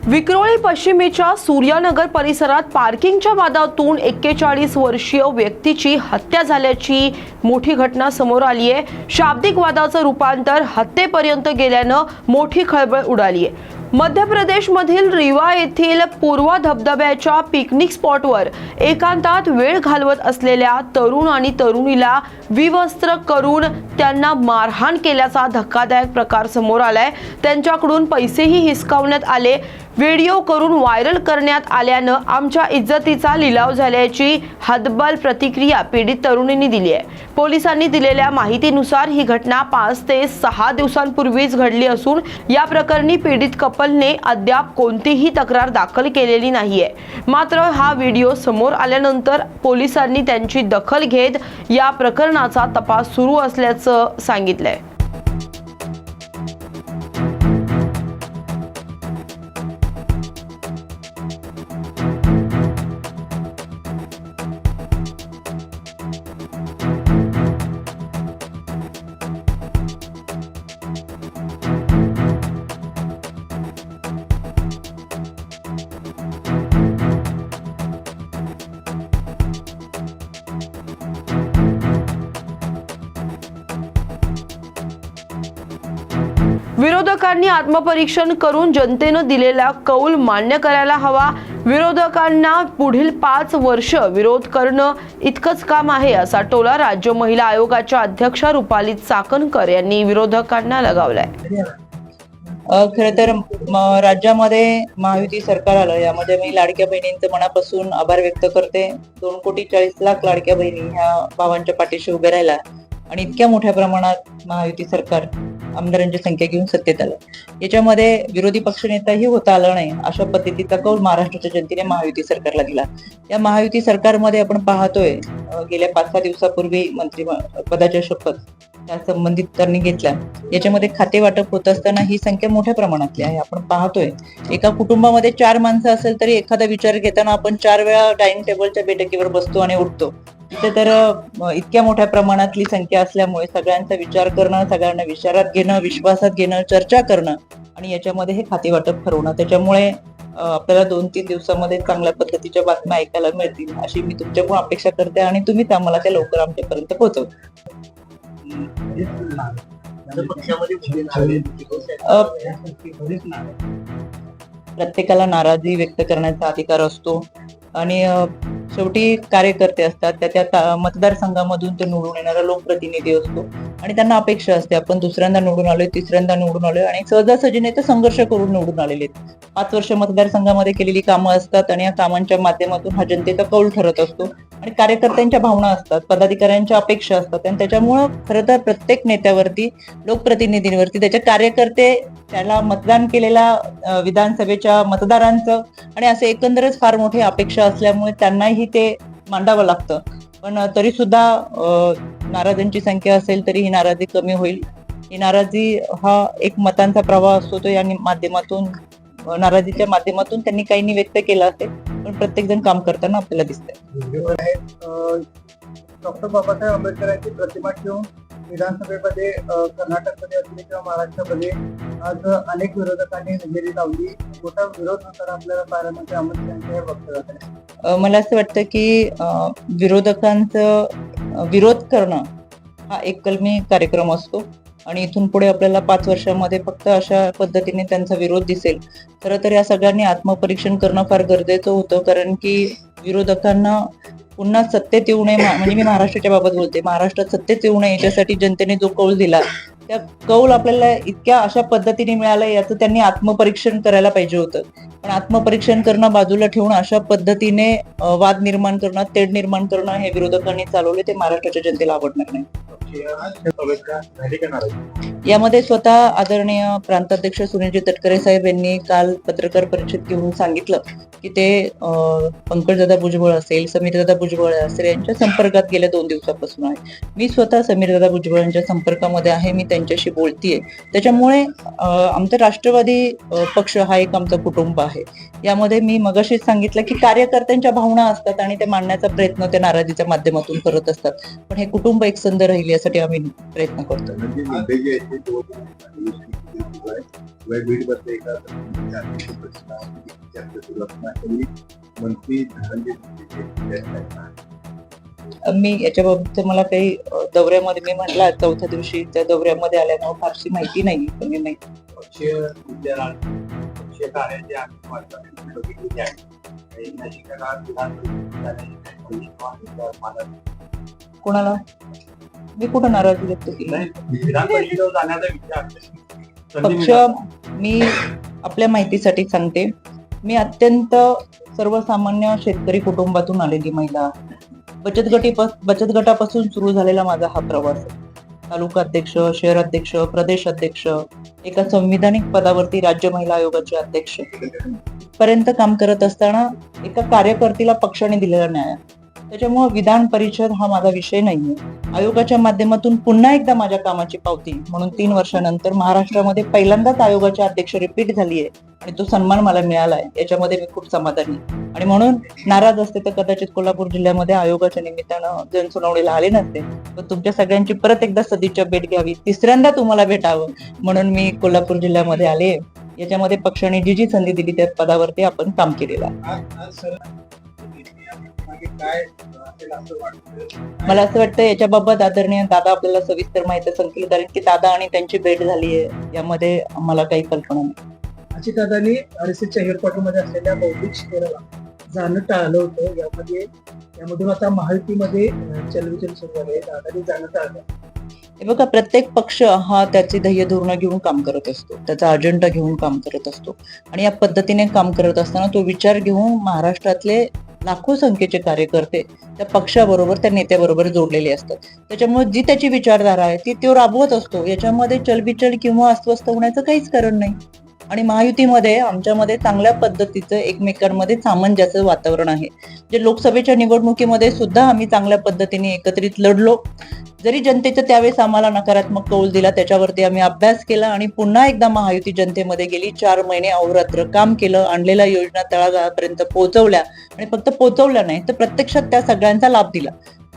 विक्रोळी पश्चिमेच्या सूर्यानगर परिसरात पार्किंगच्या वादातून 41 वर्षीय व्यक्तीची हत्या झाल्याची मोठी घटना समोर आली आहे। शाब्दिक वादाचं रूपांतर हत्येपर्यंत गेल्यानं मोठी खळबळ उडाली आहे। मध्य प्रदेशमधील रीवा येथील पूर्व धबधब्याच्या पिकनिक स्पॉटवर एकांतात वेळ घालवत असलेल्या तरुण आणि तरुणीला विवस्त्र करून त्यांना मारहाण केल्याचा धक्कादायक प्रकार समोर आलाय। त्यांच्याकडून पैसेही हिसकावण्यात आले। व्हिडिओ करून व्हायरल करण्यात आल्यानं आमच्या इज्जतीचा लिलाव झाल्याची हतबल प्रतिक्रिया पीडित तरुणींनी दिली आहे। पोलिसांनी दिलेल्या माहितीनुसार ही घटना 5 ते 6 दिवसांपूर्वीच घडली असून या प्रकरणी पीडित कपलने अद्याप कोणतीही तक्रार दाखल केलेली नाहीये। मात्र हा व्हिडिओ समोर आल्यानंतर पोलिसांनी त्यांची दखल घेत या प्रकरणाचा तपास सुरू असल्याचं सांगितलंय। विरोधकांनी आत्मपरीक्षण करून जनतेनं दिलेला कौल मान्य करायला हवा। विरोधकांना पुढील 5 वर्ष विरोध करणं इतकंच काम आहे असा टोला राज्य महिला आयोगाच्या अध्यक्षा रुपाली चाकणकर यांनी विरोधकांना लगावलाय। खरं तर राज्यामध्ये महायुती सरकार आलं, यामध्ये मी लाडक्या बहिणींचं मनापासून आभार व्यक्त करते। 2,40,00,000 लाडक्या बहिणी ह्या भावांच्या पाठीशी उभे राहिला आणि इतक्या मोठ्या प्रमाणात महायुती सरकार आमदारांची संख्या घेऊन सत्तेत आलं। याच्यामध्ये विरोधी पक्षनेताही होता आला नाही अशा पद्धतीचा कौल महाराष्ट्राच्या जनतेने महायुती सरकारला दिला। या महायुती सरकारमध्ये आपण पाहतोय गेल्या 5-6 दिवसापूर्वी मंत्री पदाच्या शपथ त्या संबंधितांनी घेतल्या। याच्यामध्ये खाते वाटप होत असताना ही संख्या मोठ्या प्रमाणातली आहे। आपण पाहतोय एका कुटुंबामध्ये 4 माणसं असेल तरी एखादा विचार घेताना आपण 4 वेळा डायनिंग टेबलच्या बैठकीवर बसतो आणि उठतो। तिथे तर इतक्या मोठ्या प्रमाणातली संख्या असल्यामुळे सगळ्यांचा विचार करणं, सगळ्यांना विचारात घेणं, विश्वासात घेणं, चर्चा करणं आणि याच्यामध्ये हे खाते वाटप ठरवणं, त्याच्यामुळे आपल्याला 2-3 दिवसामध्ये चांगल्या पद्धतीच्या बातम्या ऐकायला मिळतील अशी मी तुमच्याकडून अपेक्षा करते आणि तुम्हीच आम्हाला त्या लवकर आमच्यापर्यंत पोहोचवा। प्रत्येकाला नाराजी व्यक्त करण्याचा अधिकार असतो आणि शेवटी कार्यकर्ते असतात, त्या मतदारसंघामधून ते निवडून येणारा लोकप्रतिनिधी असतो आणि त्यांना अपेक्षा असते आपण दुसऱ्यांदा निवडून आलोय, तिसऱ्यांदा निवडून आलोय आणि सहजासहजीने ते संघर्ष करून निवडून आलेले आहेत। 5 वर्ष मतदारसंघामध्ये केलेली कामं असतात आणि या कामांच्या माध्यमातून हा जनतेचा कौल ठरत असतो आणि कार्यकर्त्यांच्या भावना असतात, पदाधिकाऱ्यांच्या अपेक्षा असतात आणि त्याच्यामुळं खरं तर प्रत्येक नेत्यावरती, लोकप्रतिनिधींवरती त्याचे कार्यकर्ते, त्याला मतदान केलेल्या विधानसभेच्या मतदारांचं आणि असे एकंदरच फार मोठी अपेक्षा असल्यामुळे त्यांनाही ते मांडावं लागतं। पण तरी सुद्धा नाराजांची संख्या असेल तरी ही नाराजी कमी होईल। ही नाराजी हा एक मतांचा प्रवाह असतो, तो या माध्यमातून, नाराजीच्या माध्यमातून त्यांनी काही व्यक्त केलं असेल, पण प्रत्येक जण काम करताना आपल्याला दिसतंय। डॉक्टर बाबासाहेब आंबेडकरांची प्रतिमा ठेवून विधानसभेमध्ये कर्नाटकमध्ये असले किंवा महाराष्ट्रामध्ये आज अनेक विरोधकांनी हजेरी लावली। मोठा विरोध होताना आपल्याला पाहायला मिळते अमृतसरच्या वक्तव्याकडे। मला असं वाटतं की विरोधकांचं विरोध करणं हा एक कलमी कार्यक्रम असतो आणि इथून पुढे आपल्याला 5 वर्षामध्ये फक्त अशा पद्धतीने त्यांचा विरोध दिसेल। खरं तर या सगळ्यांनी आत्मपरीक्षण करणं फार गरजेचं होतं, कारण की विरोधकांना पुन्हा सत्तेत येऊ नये, म्हणजे मी महाराष्ट्राच्या बाबत बोलते, महाराष्ट्रात सत्तेत येऊ नये याच्यासाठी जनतेने जो कौल दिला त्या कौल आपल्याला इतक्या अशा पद्धतीने मिळाला याचं त्यांनी आत्मपरीक्षण करायला पाहिजे होतं। पण आत्मपरीक्षण करणं बाजूला ठेवून अशा पद्धतीने वाद निर्माण करणं, तेढ निर्माण करणं हे विरोधकांनी चालवले, ते महाराष्ट्राच्या जनतेला आवडणार नाही। यामध्ये स्वतः आदरणीय प्रांताध्यक्ष सुनीलजी तटकरे साहेब यांनी काल पत्रकार परिषद घेऊन सांगितलं की ते पंकजदादा भुजबळ असेल, समीरदादा भुजबळ असेल यांच्या संपर्कात गेल्या 2 दिवसापासून आहे. मी स्वतः समीरदादा भुजबळांच्या संपर्कामध्ये आहे. मी त्यांच्याशी बोलतीये. त्याच्यामुळे आमचं राष्ट्रवादी पक्ष हा एक आमचं कुटुंब आहे. यामध्ये मी मगाशीच सांगितलं की कार्यकर्त्यांच्या भावना असतात आणि ते मांडण्याचा प्रयत्न त्या नाराजीच्या माध्यमातून करत असतात. पण हे कुटुंब एकसंध राहील यासाठी आम्ही प्रयत्न करतो. मी याच्याबाबत मला काही दौऱ्यामध्ये मी म्हटलं 4थ्या दिवशी त्या दौऱ्यामध्ये आल्यामुळे फारशी माहिती नाही. पण मी कोणाला मी कुठं नाराजी व्यक्त केली? पक्ष मी आपल्या माहितीसाठी सांगते, मी अत्यंत सर्वसामान्य शेतकरी कुटुंबातून आलेली महिला आहे. बचत गटापासून सुरू झालेला माझा हा प्रवास आहे. तालुका अध्यक्ष, शहर अध्यक्ष, प्रदेश अध्यक्ष, एका संविधानिक पदावरती राज्य महिला आयोगाचे अध्यक्ष पर्यंत काम करत असताना एका कार्यकर्त्याला पक्षाने दिलेला न्याय. त्याच्यामुळे विधान परिषद हा माझा विषय नाहीये. आयोगाच्या माध्यमातून पुन्हा एकदा माझ्या कामाची पावती म्हणून 3 वर्षानंतर महाराष्ट्रामध्ये पहिल्यांदाच आयोगाचे अध्यक्ष रिपीट झालीये आणि तो सन्मान मला मिळालाय. याच्यामध्ये मी खूप समाधानी आणि म्हणून नाराज असते तर कदाचित कोल्हापूर जिल्ह्यामध्ये आयोगाच्या निमित्तानं जनसुनावणीला आले नसते. पण तुमच्या सगळ्यांची परत एकदा सदिच्छा भेट घ्यावी, तिसऱ्यांदा तुम्हाला भेटावं म्हणून मी कोल्हापूर जिल्ह्यामध्ये आले. याच्यामध्ये पक्षाने जी जी संधी दिली त्या पदावरती आपण काम केलेलं आहे. मला असं वाटतं याच्याबाबत आदरणीय दादा आपल्याला सविस्तर माहिती सांगतील, कारण की दादा आणि त्यांची भेट झाली आहे. यामध्ये आम्हाला काही कल्पना नाही. अजितदादांनी RSSच्या हेडक्वार्टरमध्ये असलेल्या बौद्धिक शिबिराला जाणं टाळलं होतं. यामधून आता महायुतीमध्ये चलबिचल सुरू झाली. दादांनी जाणं टाळलं. हे बघा, प्रत्येक पक्ष हा त्याची ध्येय धोरणं घेऊन काम करत असतो, त्याचा अजेंडा घेऊन काम करत असतो आणि या पद्धतीने काम करत असताना तो विचार घेऊन महाराष्ट्रातले लाखो संख्येचे कार्यकर्ते त्या पक्षाबरोबर त्या नेत्याबरोबर जोडलेले असतात. त्याच्यामुळे जी त्याची विचारधारा आहे ती तो राबवत असतो. याच्यामध्ये चलबिचल किंवा अस्वस्थ होण्याचं काहीच कारण नाही. आणि महायुतीमध्ये आमच्यामध्ये चांगल्या पद्धतीचं एकमेकांमध्ये सामंजस्य वातावरण आहे. जे लोकसभेच्या निवडणुकीमध्ये सुद्धा आम्ही चांगल्या पद्धतीने एकत्रित लढलो. जरी जनतेचं त्यावेळेस आम्हाला नकारात्मक कौल दिला, त्याच्यावरती आम्ही अभ्यास केला आणि पुन्हा एकदा महायुती जनतेमध्ये गेली. 4 महिने अहोरात्र काम केलं, आणलेल्या योजना तळागाळापर्यंत पोहोचवल्या आणि फक्त पोहोचवल्या नाही तर प्रत्यक्षात त्या सगळ्यांचा लाभ दिला.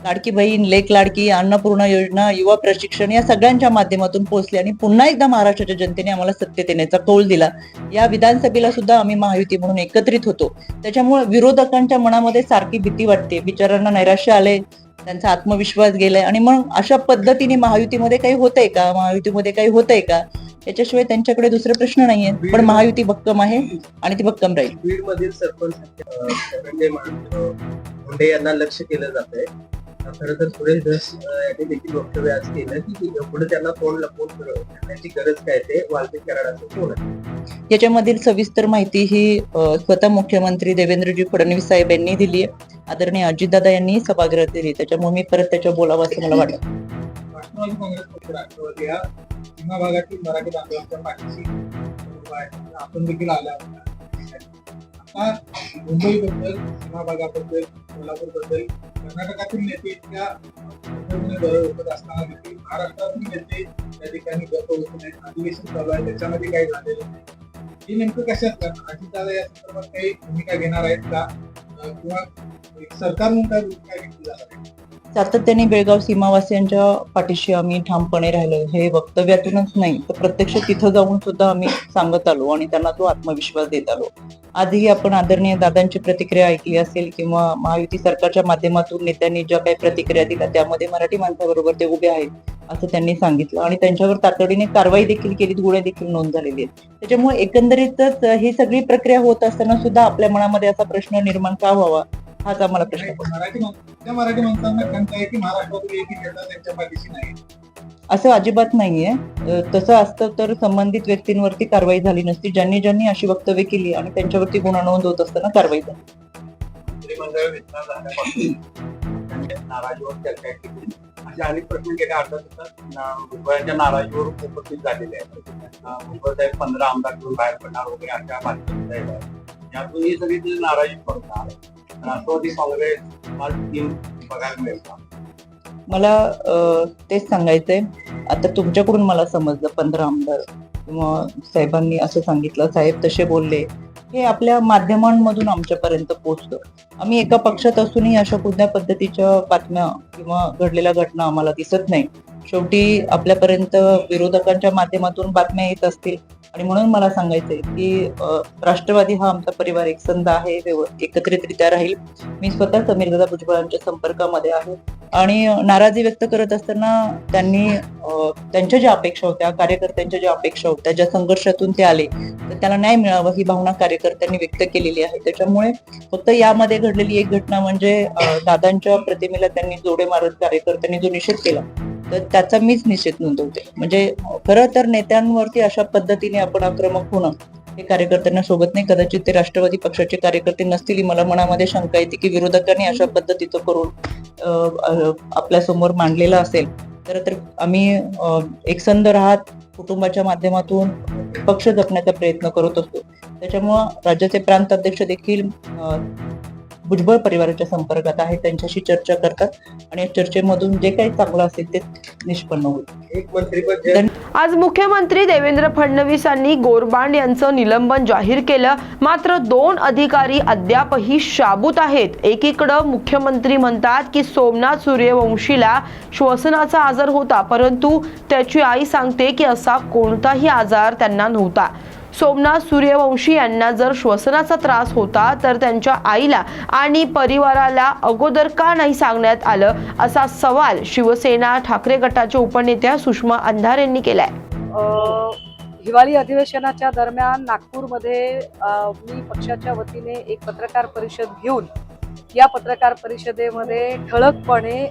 लाडकी बहीण, लेक लाडकी, अन्नपूर्णा योजना, युवा प्रशिक्षण या सगळ्यांच्या माध्यमातून पोहोचले आणि पुन्हा एकदा महाराष्ट्राच्या जनतेने आम्हाला सत्तेत येण्याचा कौल दिला. या विधानसभेला सुद्धा आम्ही महायुती म्हणून एकत्रित होतो. त्याच्यामुळे विरोधकांच्या मनामध्ये सारखी भीती वाटते, बिचारांना नैराश्य आले, त्यांचा आत्मविश्वास गेलाय आणि मग अशा पद्धतीने महायुतीमध्ये काही होतंय का याच्याशिवाय त्यांच्याकडे दुसरे प्रश्न नाहीये. पण महायुती भक्कम आहे आणि ती भक्कम राहील. बीड मधील सरपंच मुंडे यांना लक्ष केलं जात आहे. खरं तर सुरेश धस यांनी देखील वक्तव्य आज केलं की पुढे त्यांना तोंड लपवून ठेवण्याची गरज काय ते वाल्मिक कराडाचं कोण आहे. याच्यामधील सविस्तर माहिती ही स्वतः मुख्यमंत्री देवेंद्रजी फडणवीस साहेब यांनी दिली आहे. आदरणीय अजितदादा यांनी सभागृहात दिली. त्याच्यामुळे मी परत त्याच्या बोलावं असं मला वाटतं. राष्ट्रवादी काँग्रेस पक्ष राष्ट्रवादी या सीमा भागातील मराठी बांधवांच्या पाठीशी आपण देखील आला होता. आता मुंबईबद्दल, सीमा भागाबद्दल, कोल्हापूरबद्दल कर्नाटकातील नेते इतक्या होत असताना देखील महाराष्ट्रातील नेते त्या ठिकाणी गप्प होत नाहीत. अधिवेशन चालू आहे, त्याच्यामध्ये काही झालेलं नाही. हे नेमकं कशात करणार? अजितदादा या संदर्भात काही भूमिका घेणार आहेत का किंवा सरकार म्हणून काय भूमिका घेतली जाणार आहे? सातत्याने बेळगाव सीमावासियांच्या पाठीशी आम्ही ठामपणे राहिलो. हे वक्तव्यातूनच नाही तर प्रत्यक्ष तिथं जाऊन सुद्धा आम्ही सांगत आलो आणि त्यांना तो आत्मविश्वास देत आलो. आजही आपण आदरणीय दादांची प्रतिक्रिया ऐकली असेल किंवा महायुती सरकारच्या माध्यमातून नेत्यांनी ज्या काही प्रतिक्रिया दिल्या त्यामध्ये मराठी माणसाबरोबर ते उभे आहेत असं त्यांनी सांगितलं आणि त्यांच्यावर तातडीने कारवाई देखील केली, गुन्हे देखील नोंद झालेली आहेत. त्याच्यामुळे एकंदरीतच ही सगळी प्रक्रिया होत असताना सुद्धा आपल्या मनामध्ये असा प्रश्न निर्माण का व्हावा हाच आम्हाला प्रश्न पडतो. मराठी माणसांना खंत आहे की महाराष्ट्रातील एकही नेता त्यांच्या पाठीशी नाही. असं अजिबात नाहीये. तसं असतं तर संबंधित व्यक्तींवरती कारवाई झाली नसती. ज्यांनी अशी वक्तव्य केली आणि त्यांच्यावरती गुन्हा नोंद होत असताना कारवाई झाली. मंत्रिमंडळ विस्तार झाल्यापासून नाराजीवर चर्चा केली. अशा अनेक प्रश्न गेल्या आठवड्यात भुजबळांच्या नाराजीवर उपस्थित झालेले आहेत. भुजबळ साहेब 15 आमदार घेऊन बाहेर पडणार वगैरे अशा बातम्या. यातून ही सगळी ती नाराजी पडतात. राष्ट्रवादी काँग्रेस आज टीम बघायला मिळतात. मला तेच सांगायचंय, आता तुमच्याकडून मला समजलं 15 आमदार किंवा साहेबांनी असं सांगितलं, साहेब तसे बोलले, हे आपल्या माध्यमांमधून आमच्यापर्यंत पोहोचतं. आम्ही एका पक्षात असूनही अशा कोणत्या पद्धतीच्या बातम्या किंवा घडलेल्या घटना आम्हाला दिसत नाही. शेवटी आपल्यापर्यंत विरोधकांच्या माध्यमातून बातम्या येत असतील आणि म्हणून मला सांगायचंय की राष्ट्रवादी हा आमचा परिवार एकसंध आहे, एकत्रितरित्या राहील. मी स्वतः समीरदादा भुजबळांच्या संपर्कामध्ये आहे आणि नाराजी व्यक्त करत असताना त्यांनी त्यांच्या ज्या अपेक्षा होत्या, कार्यकर्त्यांच्या ज्या अपेक्षा होत्या, ज्या संघर्षातून ते आले, तर त्याला न्याय मिळावा ही भावना कार्यकर्त्यांनी व्यक्त केलेली आहे. त्याच्यामुळे फक्त यामध्ये घडलेली एक घटना म्हणजे दादांच्या प्रतिमेला त्यांनी जोडे मारत कार्यकर्त्यांनी जो निषेध केला, तर त्याचा मीच निषेध नोंदवते. म्हणजे खरं तर नेत्यांवरती अशा पद्धतीने आपण आक्रमक होणं हे कार्यकर्त्यांना सोबत नाही. कदाचित ते राष्ट्रवादी पक्षाचे कार्यकर्ते नसतील, मला मनामध्ये शंका येते की विरोधकांनी अशा पद्धतीचं करून आपल्या समोर मांडलेलं असेल तर आम्ही एकसंध राहत कुटुंबाच्या माध्यमातून पक्ष जपण्याचा प्रयत्न करत असतो. त्याच्यामुळं राज्याचे प्रांत अध्यक्ष देखील भुजबळ परिवाराच्या संपर्कात आहे, त्यांच्याशी चर्चा करतात आणि या चर्चेमधून जे काही चांगलं असेल ते निष्पन्न होईल. एक मंत्रिपद आज मुख्यमंत्री देवेंद्र फडणवीस यांनी गोरबांड यांचं निलंबन जाहीर केलं. मात्र 2 अधिकारी अद्यापही शाबूत आहेत. एकीकडे मुख्यमंत्री म्हणतात की सोमनाथ सूर्यवंशीला श्वसनाचा आजार होता, परंतु त्याची आई सांगते की असा कोणताही आजार त्यांना नव्हता. सोमनाथ सूर्यवंशी यांना जर श्वसनाचा त्रास होता तर त्यांच्या आईला आणि परिवाराला अगोदर का नाही सांगण्यात आलं, असा सवाल शिवसेना ठाकरे गटाच्या उपनेत्या सुषमा अंधार यांनी केलाय. हिवाळी अधिवेशनाच्या दरम्यान नागपूरमध्ये मी पक्षाच्या वतीने एक पत्रकार परिषद घेऊन या पत्रकार परिषदेमध्ये ठळकपणे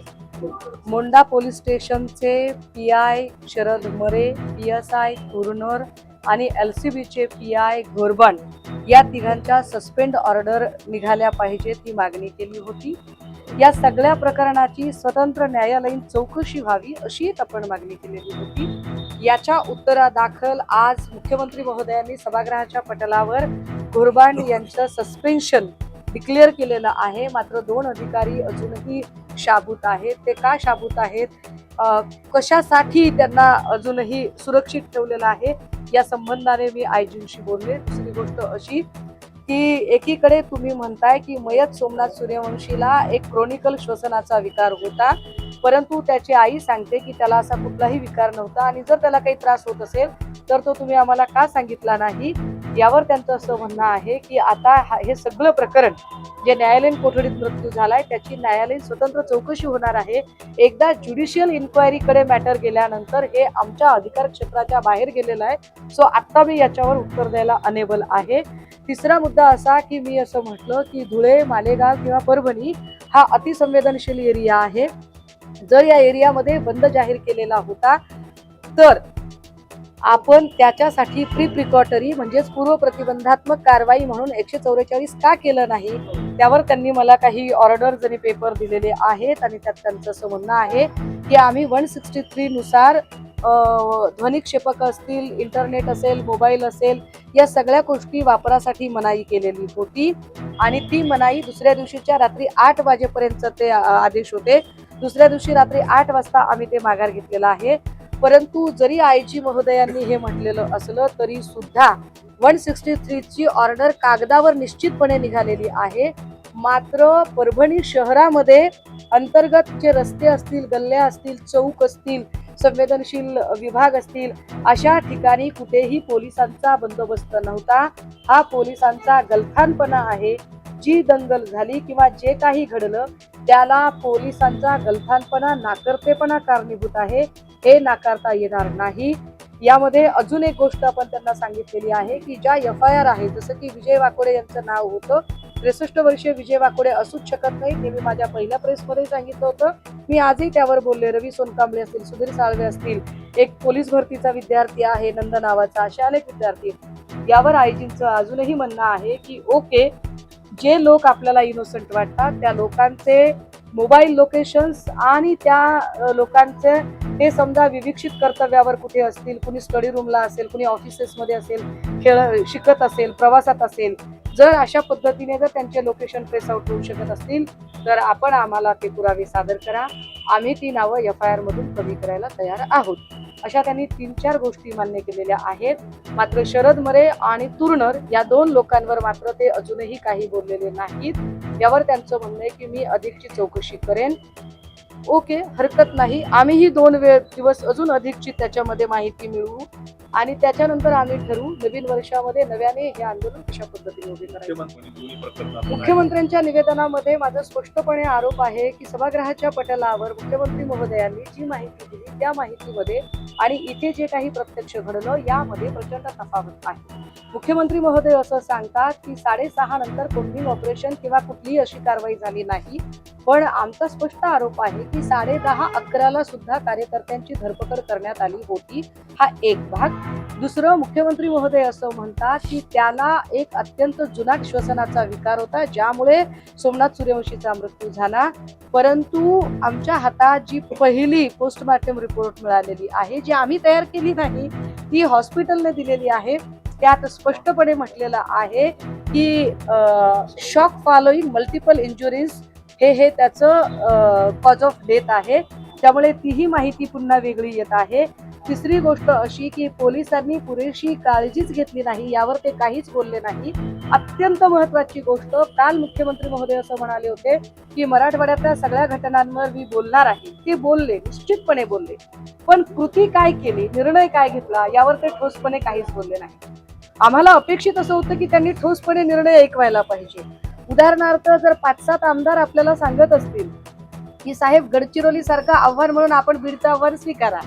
मोंडा पोलीस स्टेशनचे PI शरद मरे, PSI तुरनर आणि LCBचे PI घोरबांड या तिघांच्या सस्पेंड ऑर्डर निघाल्या पाहिजेत ही मागणी केली होती. या सगळ्या प्रकरणाची स्वतंत्र न्यायालयीन चौकशी व्हावी अशी एक आपण मागणी केलेली होती. याच्या उत्तरादाखल आज मुख्यमंत्री महोदयांनी सभागृहाच्या पटलावर घोरबांड यांचं सस्पेन्शन डिक्लेअर केलेलं आहे. मात्र 2 अधिकारी अजूनही शाबूत आहेत. ते का शाबूत आहेत, कशासाठी त्यांना अजूनही सुरक्षित ठेवलेलं आहे, या संबंधाने मी आयजींशी बोलले. दुसरी गोष्ट अशी की एकीकडे तुम्ही म्हणताय की मयत सोमनाथ सूर्यवंशीला एक क्रोनिकल श्वसनाचा विकार होता, परंतु त्याची आई सांगते की त्याला असा कुठलाही विकार नव्हता आणि जर त्याला काही त्रास होत असेल तर तो तुम्ही आम्हाला का सांगितला नाही. यावर त्यांचं असं म्हणणं आहे की आता हे सगळं प्रकरण जे न्यायालयीन कोठडीत मृत्यू झालाय त्याची न्यायालयीन स्वतंत्र चौकशी होणार आहे. एकदा ज्युडिशियल इन्क्वायरीकडे मॅटर गेल्यानंतर हे आमच्या अधिकार क्षेत्राच्या बाहेर गेलेलं आहे. सो आत्ता मी याच्यावर उत्तर द्यायला अनेबल आहे. तिसरा मुद्दा असा की मी असं म्हटलं की धुळे, मालेगाव किंवा परभणी हा अतिसंवेदनशील एरिया आहे. जर या एरियामध्ये बंद जाहीर केलेला होता तर आपण त्याच्यासाठी प्रिकॉटरी म्हणजेच पूर्व प्रतिबंधात्मक कारवाई म्हणून 144 का केलं नाही, त्यावर त्यांनी मला काही ऑर्डर जरी पेपर दिलेले आहेत आणि त्यात त्यांचं असं म्हणणं आहे की आम्ही 163 नुसार ध्वनिक्षेपक असतील, इंटरनेट असेल, मोबाईल असेल, या सगळ्या गोष्टी वापरासाठी मनाई केलेली होती आणि ती मनाई दुसऱ्या दिवशीच्या रात्री 8 वाजेपर्यंत ते आदेश होते. दुसऱ्या दिवशी रात्री 8 वाजता आम्ही ते माघार घेतलेलं आहे. परंतु जरी आयजी महोदयांनी हे म्हटलेलं असलं तरी सुद्धा 163 ची ऑर्डर कागदावर निश्चितपणे निघालेली आहे. मात्र परभणी शहरामध्ये अंतर्गत जे रस्ते असतील, गल्ल्या असतील, चौक असतील, संवेदनशील विभाग असतील, अशा ठिकाणी कुठेही पोलिसांचा बंदोबस्त नव्हता. हा पोलिसांचा गलथानपणा आहे. जी दंगल झाली किंवा जे काही घडलं त्याला पोलिसांचा गलथानपणा, नाकर्तेपणा कारणीभूत आहे, हे नाकारता येणार नाही. यामध्ये अजून एक गोष्ट आपण त्यांना सांगितलेली आहे की ज्या FIR आहे, जसं की विजय वाकोडे यांचं नाव होतं, 63 वर्षीय विजय वाकोडे असूच शकत नाही, हे मी माझ्या पहिल्या प्रेसमध्ये सांगितलं होतं. मी आजही त्यावर बोलले. रवी सोनकांबळे असतील, सुधीर साळवे असतील, एक पोलीस भरतीचा विद्यार्थी आहे नंद नावाचा, असे अनेक विद्यार्थी. यावर आयजींचं अजूनही म्हणणं आहे की ओके, जे लोक आपल्याला इनोसंट वाटतात त्या लोकांचे मोबाईल लोकेशन्स आणि त्या लोकांचे ते समजा विविक्षित कर्तव्यावर कुठे असतील, कुणी स्टडी रूमला असेल, कुणी ऑफिसेसमध्ये असेल, शिकत असेल, प्रवासात असेल, जर अशा पद्धतीने जर त्यांचे लोकेशन ट्रेस आउट होऊ शकत असतील तर आपण आम्हाला ते पुरावे सादर करा. आम्ही ती नावं FIR मधून कमी करायला तयार आहोत. अशा त्यांनी 3-4 गोष्टी मान्य केलेल्या आहेत. मात्र शरद मरे आणि तुरनर या 2 लोकांवर मात्र ते अजूनही काही बोललेले नाहीत. यावर त्यांचं म्हणणं आहे की मी अधिकची चौकशी करेन. ओके, हरकत नाही. आम्हीही 2 दिवस अजून अधिकची त्याच्यामध्ये माहिती मिळवू आणि त्याच्यानंतर आम्ही ठरवू नवीन वर्षामध्ये नव्याने हे आंदोलन कशा पद्धतीने उभे करायचे. मुख्यमंत्र्यांच्या निवेदनामध्ये माझा स्पष्टपणे आरोप आहे की सभागृहाच्या पटलावर मुख्यमंत्री महोदयांनी जी माहिती दिली त्या माहितीमध्ये आणि इथे जे काही प्रत्यक्ष घडलं यामध्ये प्रचंड तफावत आहे. मुख्यमंत्री महोदय असं सांगतात की 6:30 नंतर कोणतीही ऑपरेशन किंवा कुठलीही अशी कारवाई झाली नाही. पण आमचा स्पष्ट आरोप आहे की 10:30-11ला सुद्धा कार्यकर्त्यांची धरपकड करण्यात आली होती. हा एक भाग. दुसरं, मुख्यमंत्री महोदय असं म्हणतात की त्याला एक अत्यंत जुनाट श्वसनाचा विकार होता ज्यामुळे सोमनाथ सूर्यवंशीचा मृत्यू झाला. परंतु आमच्या हातात जी पहिली पोस्टमॉर्टम रिपोर्ट मिळालेली आहे जी आम्ही तयार केली नाही ती हॉस्पिटलने दिलेली आहे. त्यात स्पष्टपणे म्हटलेलं आहे की शॉक फॉलोइंग मल्टिपल इंजुरीज हे त्याचं कॉज ऑफ डेथ आहे. त्यामुळे तीही माहिती पुन्हा वेगळी येत आहे. तिसरी गोष्ट अशी की पोलिसांनी पुरेशी काळजीच घेतली नाही, यावर ते काहीच बोलले नाही. अत्यंत महत्वाची गोष्ट, काल मुख्यमंत्री महोदय असं म्हणाले होते की मराठवाड्यातल्या सगळ्या घटनांवर मी बोलणार आहे. ते बोलले, निश्चितपणे बोलले, पण कृती काय केली, निर्णय काय घेतला यावर ते ठोसपणे काहीच बोलले नाही. आम्हाला अपेक्षित असं होतं की त्यांनी ठोसपणे निर्णय ऐकवायला पाहिजे. उदाहरणार्थ, जर 5-7 आमदार आपल्याला सांगत असतील की साहेब गडचिरोली सारखं आव्हान म्हणून आपण बीडचं आव्हान स्वीकारा,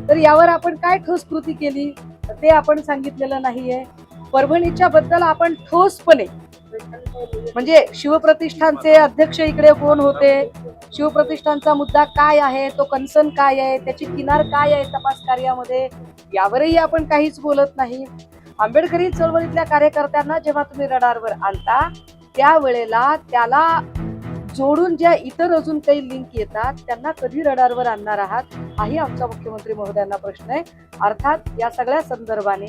तर यावर आपण काय ठोस कृती केली ते आपण सांगितलेलं नाहीये. परभणीच्या बद्दल आपण ठोसपणे, म्हणजे शिवप्रतिष्ठानचे अध्यक्ष इकडे कोण होते, शिवप्रतिष्ठानचा मुद्दा काय आहे, तो कन्सर्न काय आहे, त्याची किनार काय आहे तपास कार्यामध्ये, यावरही आपण काहीच बोलत नाही. आंबेडकरी चळवळीतल्या कार्यकर्त्यांना जेव्हा तुम्ही रडारवर आणता त्यावेळेला त्याला जोडून ज्या इतर अजून काही लिंक येतात त्यांना कधी रडारवर आणणार आहात, हाही आमचा मुख्यमंत्री महोदयांना प्रश्न आहे. अर्थात या सगळ्या संदर्भाने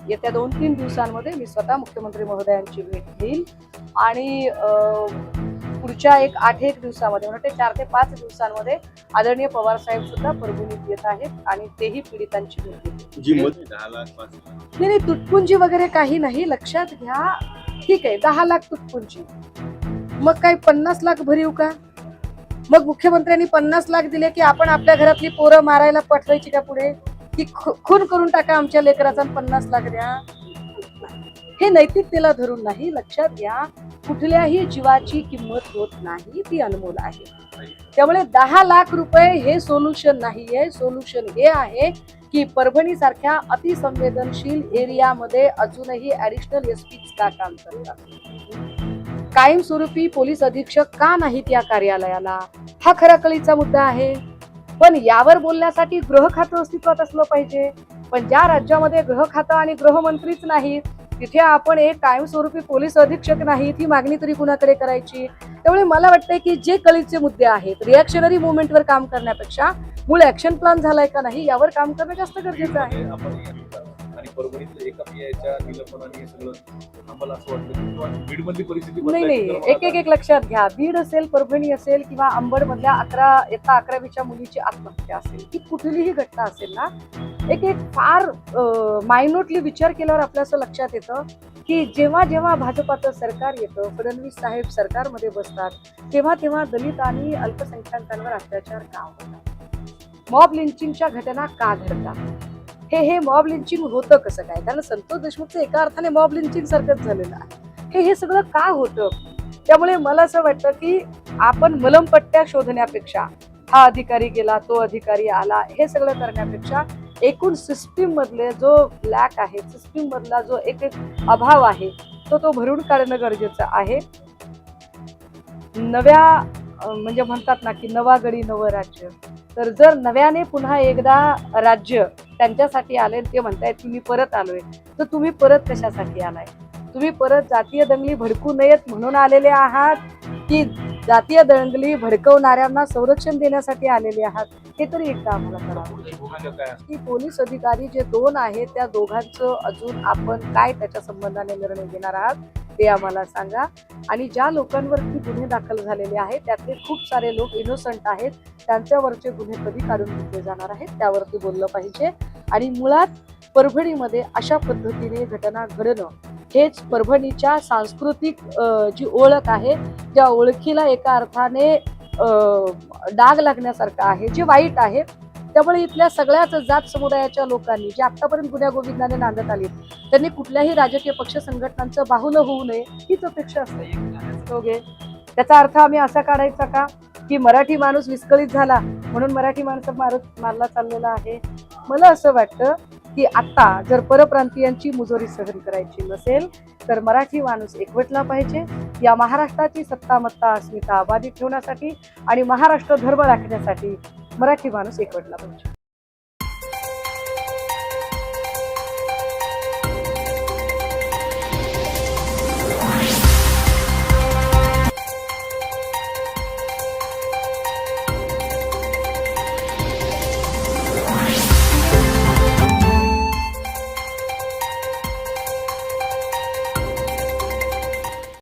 येत्या 2-3 दिवसांमध्ये मी स्वतः मुख्यमंत्री महोदयांची भेट घेईल आणि पुढच्या 8-1 दिवसामध्ये, म्हणजे 4 ते 5 दिवसांमध्ये आदरणीय पवार साहेब सुद्धा परभणीत येत आहेत आणि तेही पीडितांची भेट घेतील. नाही, तुटपुंजी वगैरे काही नाही, लक्षात घ्या. ठीक आहे, 10 लाख तुटपुंजी, मग काय 50 लाख भरीव का? मग मुख्यमंत्र्यांनी 50 लाख दिले की आपण आपल्या घरातली पोरं मारायला पाठवायची का पुढे, की खून करून टाका आमच्या लेकराचा 50 लाख द्या? हे नैतिकतेला धरून नाही. लक्षात घ्या, कुठल्याही जीवाची किंमत होत नाही, ती अनमोल आहे. त्यामुळे 10 लाख रुपये हे सोल्युशन नाहीये. सोल्युशन हे आहे की परभणी सारख्या अतिसंवेदनशील एरियामध्ये अजूनही ऍडिशनल SPच का काम करतात, कायमस्वरूपी पोलीस अधीक्षक का नाहीत या कार्यालयाला, हा खरा कळीचा मुद्दा आहे. पण यावर बोलण्यासाठी गृह खातं अस्तित्वात असलं पाहिजे. पण ज्या राज्यामध्ये गृह खातं आणि गृहमंत्रीच नाहीत तिथे आपण एक कायमस्वरूपी पोलीस अधीक्षक नाहीत ही मागणी तरी कुणाकडे करायची? त्यामुळे मला वाटतंय की जे कळीचे मुद्दे आहेत, रिॲक्शनरी मुवमेंटवर काम करण्यापेक्षा मूळ ऍक्शन प्लॅन झालाय का नाही यावर काम करणं जास्त गरजेचं आहे. आणि परभणीतलं एका PIच्या निलंबनाने सगळं आम्हाला असं वाटतं की बीडमधली परिस्थिती नाही, एक लक्षात घ्या. बीड असेल, परभणी असेल किंवा अंबड मधल्या 11वीच्या मुलीची आत्महत्या असेल, की कुठलीही घटना असेल ना, एक फार मायन्यूटली विचार केल्यावर आपल्या असं लक्षात येतं की जेव्हा जेव्हा भाजपाचं सरकार येतं, फडणवीस साहेब सरकारमध्ये बसतात, तेव्हा दलित आणि अल्पसंख्याकांवर अत्याचार का होतात, मॉब लिंचिंगच्या घटना का घडतात, हे मॉब लिंचिंग होतं कसं काय? कारण संतोष देशमुखचं एका अर्थाने मॉब लिंचिंग सारखंच झालेलं आहे. हे सगळं का होतं? त्यामुळे मला असं वाटतं की आपण मलमपट्ट्या शोधण्यापेक्षा हा अधिकारी गेला, तो अधिकारी आला, हे सगळं करण्यापेक्षा एकूण सिस्टीम मधले जो लॅक आहे, सिस्टीम मधला जो एक अभाव आहे तो भरून काढणं गरजेचं आहे. नव्या म्हणजे म्हणतात ना की नवा गडी नवं राज्य, तर जर नव्याने पुन्हा एकदा राज्य त्यांच्यासाठी आले, ते म्हणतायत की मी परत आलोय, तर तुम्ही परत कशासाठी आलाय? तुम्ही परत जातीय दंगली भडकू नयेत म्हणून आलेले आहात की जातीय दंगली भडकवणाऱ्यांना संरक्षण देण्यासाठी आलेले आहात हे तरी एकदा आम्हाला कळावं. भूमिका काय असते? की पोलीस अधिकारी जे 2 आहेत त्या दोघांचं अजून आपण काय त्याच्या संबंधाने निर्णय घेणार आहात ते आम्हाला सांगा. आणि ज्या लोकांवरती गुन्हे दाखल झालेले आहेत त्यातले खूप सारे लोक इनोसंट आहेत, त्यांच्यावरचे गुन्हे कधी काढून घेतले जाणार आहेत त्यावरती बोललं पाहिजे. आणि मुळात परभणीमध्ये अशा पद्धतीने घटना घडणं हेच परभणीच्या सांस्कृतिक जी ओळख आहे त्या ओळखीला एका अर्थाने डाग लागण्यासारखं आहे, जे वाईट आहे. त्यामुळे इथल्या सगळ्याच जात समुदायाच्या लोकांनी जे आतापर्यंत गुन्ह्यागोविंदाने नांदत आले त्यांनी कुठल्याही राजकीय पक्ष संघटनांचं बाहुलं होऊ नये हीच अपेक्षा असते. त्याचा अर्थ आम्ही असा काढायचा का की मराठी माणूस विस्कळीत झाला म्हणून मराठी माणसं मारला चाललेला आहे? मला असं वाटतं की आता जर परप्रांतीयांची मुजोरी सहन करायची नसेल तर मराठी माणूस एकवटला पाहिजे. या महाराष्ट्राची सत्तामत्ता अस्मिता अबाधित ठेवण्यासाठी आणि महाराष्ट्र धर्म राखण्यासाठी मराठी माणूस एकवटला पाहिजे.